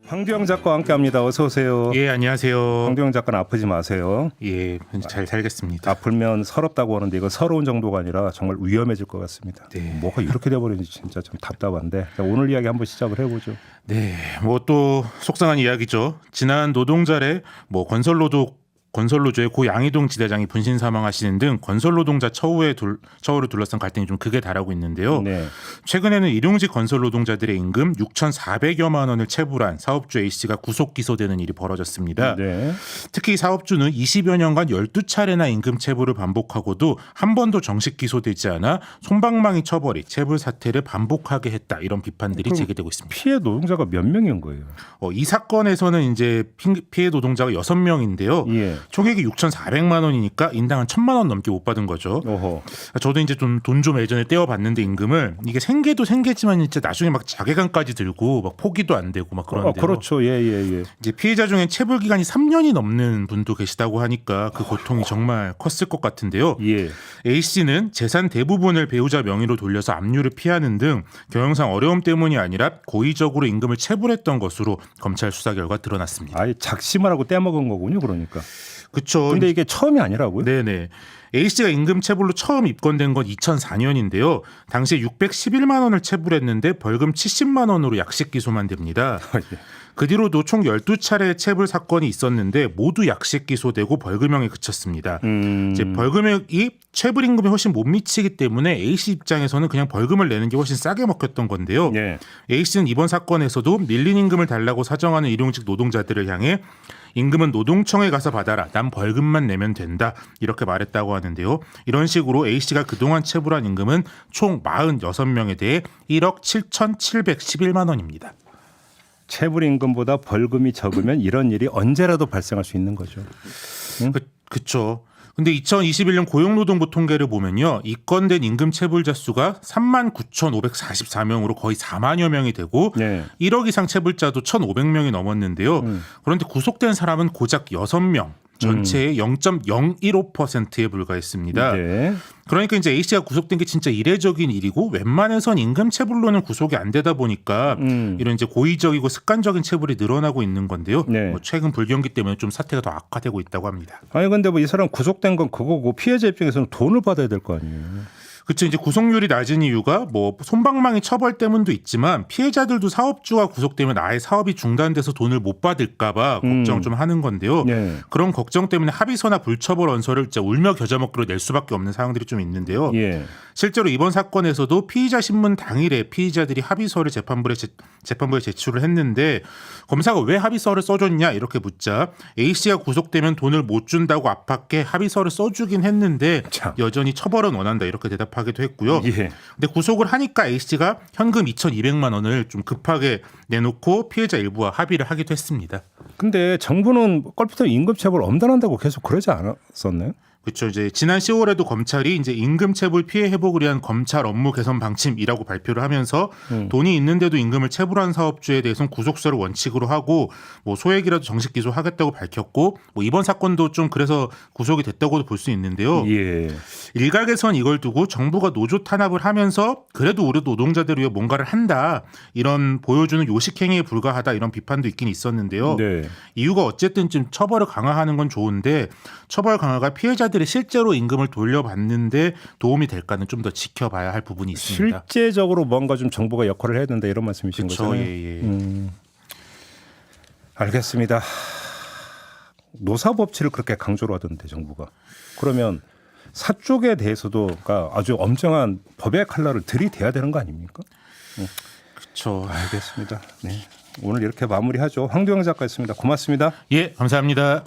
황두영 작가와 함께합니다. 어서 오세요. 예, 안녕하세요. 황두영 작가는 아프지 마세요. 예, 잘 살겠습니다. 아플면 서럽다고 하는데 이거 서러운 정도가 아니라 정말 위험해질 것 같습니다. 네. 뭐가 이렇게 돼버리는지 진짜 좀 답답한데 자, 오늘 이야기 한번 시작을 해보죠. 네, 뭐 또 속상한 이야기죠. 지난 노동절에 뭐 건설노조의 고 양이동 지대장이 분신 사망하시는 등 건설노동자 처우를 둘러싼 갈등이 좀 극에 달하고 있는데요. 네. 최근에는 일용직 건설노동자들의 임금 6,400여만 원을 체불한 사업주 A씨가 구속 기소되는 일이 벌어졌습니다. 네. 특히 사업주는 20여 년간 12차례나 임금 체불을 반복하고도 한 번도 정식 기소되지 않아 솜방망이 처벌이 체불 사태를 반복하게 했다. 이런 비판들이 제기되고 있습니다. 피해 노동자가 몇 명인 거예요? 이 사건에서는 이제 피해 노동자가 6명인데요. 예. 총액이 6,400만 원이니까 인당 한 1,000만 원 넘게 못 받은 거죠. 어허. 저도 이제 돈 좀 예전에 떼어봤는데 임금을 이게 생계도 생계지만 진짜 나중에 막 자괴감까지 들고 막 포기도 안 되고 막 그런데요. 그렇죠. 예. 이제 피해자 중에 체불 기간이 3년이 넘는 분도 계시다고 하니까 그 고통이 정말 컸을 것 같은데요. 예. A 씨는 재산 대부분을 배우자 명의로 돌려서 압류를 피하는 등 경영상 어려움 때문이 아니라 고의적으로 임금을 체불했던 것으로 검찰 수사 결과 드러났습니다. 아예 작심을 하고 떼먹은 거군요. 그러니까. 그렇죠. 근데 이게 처음이 아니라고요? 네네. A 씨가 임금 체불로 처음 입건된 건 2004년인데요. 당시에 611만 원을 체불했는데 벌금 70만 원으로 약식 기소만 됩니다. 예. 그 뒤로도 총 12차례 체불 사건이 있었는데 모두 약식 기소되고 벌금형에 그쳤습니다. 이제 벌금액이 체불 임금에 훨씬 못 미치기 때문에 A씨 입장에서는 그냥 벌금을 내는 게 훨씬 싸게 먹혔던 건데요. 예. A씨는 이번 사건에서도 밀린 임금을 달라고 사정하는 일용직 노동자들을 향해 임금은 노동청에 가서 받아라. 난 벌금만 내면 된다. 이렇게 말했다고 하는데요. 이런 식으로 A씨가 그동안 체불한 임금은 총 46명에 대해 1억 7,711만 원입니다. 체불 임금보다 벌금이 적으면 이런 일이 언제라도 발생할 수 있는 거죠. 응? 그렇죠. 근데 2021년 고용노동부 통계를 보면요. 입건된 임금 체불자 수가 39,544명으로 거의 4만여 명이 되고 네. 1억 이상 체불자도 1,500명이 넘었는데요. 그런데 구속된 사람은 고작 6명. 전체의 0.015%에 불과했습니다. 네. 그러니까 이제 A씨가 구속된 게 진짜 이례적인 일이고 웬만해선 임금 체불로는 구속이 안 되다 보니까 이런 이제 고의적이고 습관적인 체불이 늘어나고 있는 건데요. 네. 뭐 최근 불경기 때문에 좀 사태가 더 악화되고 있다고 합니다. 아니 근데 뭐 이 사람 구속된 건 그거고 피해자 입장에서는 돈을 받아야 될 거 아니에요. 그렇죠. 이제 구속률이 낮은 이유가 뭐 솜방망이 처벌 때문도 있지만 피해자들도 사업주가 구속되면 아예 사업이 중단돼서 돈을 못 받을까봐 걱정을 좀 하는 건데요. 네. 그런 걱정 때문에 합의서나 불처벌 원서를 진짜 울며 겨자 먹기로 낼 수밖에 없는 상황들이 좀 있는데요. 예. 실제로 이번 사건에서도 피의자 신문 당일에 피의자들이 합의서를 재판부에 제출을 했는데 검사가 왜 합의서를 써줬냐 이렇게 묻자 A씨가 구속되면 돈을 못 준다고 압박해 합의서를 써주긴 했는데 참. 여전히 처벌은 원한다 이렇게 대답하기도 했고요. 예. 근데 구속을 하니까 A씨가 현금 2,200만 원을 좀 급하게 내놓고 피해자 일부와 합의를 하기도 했습니다. 근데 정부는 껄핏한 임금체불 엄단한다고 계속 그러지 않았었나요? 그렇죠. 이제 지난 10월에도 검찰이 이제 임금 체불 피해 회복을 위한 검찰 업무 개선 방침이라고 발표를 하면서 돈이 있는데도 임금을 체불한 사업주에 대해서는 구속수사를 원칙으로 하고 뭐 소액이라도 정식 기소하겠다고 밝혔고 뭐 이번 사건도 좀 그래서 구속이 됐다고도 볼 수 있는데요. 예. 일각에선 이걸 두고 정부가 노조 탄압을 하면서 그래도 우리 노동자들 위해 뭔가를 한다 이런 보여주는 요식행위에 불과하다 이런 비판도 있긴 있었는데요. 네. 이유가 어쨌든 좀 처벌을 강화하는 건 좋은데 처벌 강화가 피해자들이 실제로 임금을 돌려받는데 도움이 될까는 좀 더 지켜봐야 할 부분이 있습니다. 실제적으로 뭔가 좀 정부가 역할을 해야 된다 이런 말씀이신 그렇죠. 거죠? 예. 알겠습니다. 노사법치를 그렇게 강조를 하던데 정부가. 그러면 사쪽에 대해서도 그러니까 아주 엄정한 법의 칼날을 들이대야 되는 거 아닙니까? 그렇죠. 알겠습니다. 네. 오늘 이렇게 마무리하죠. 황두영 작가였습니다. 고맙습니다. 예, 감사합니다.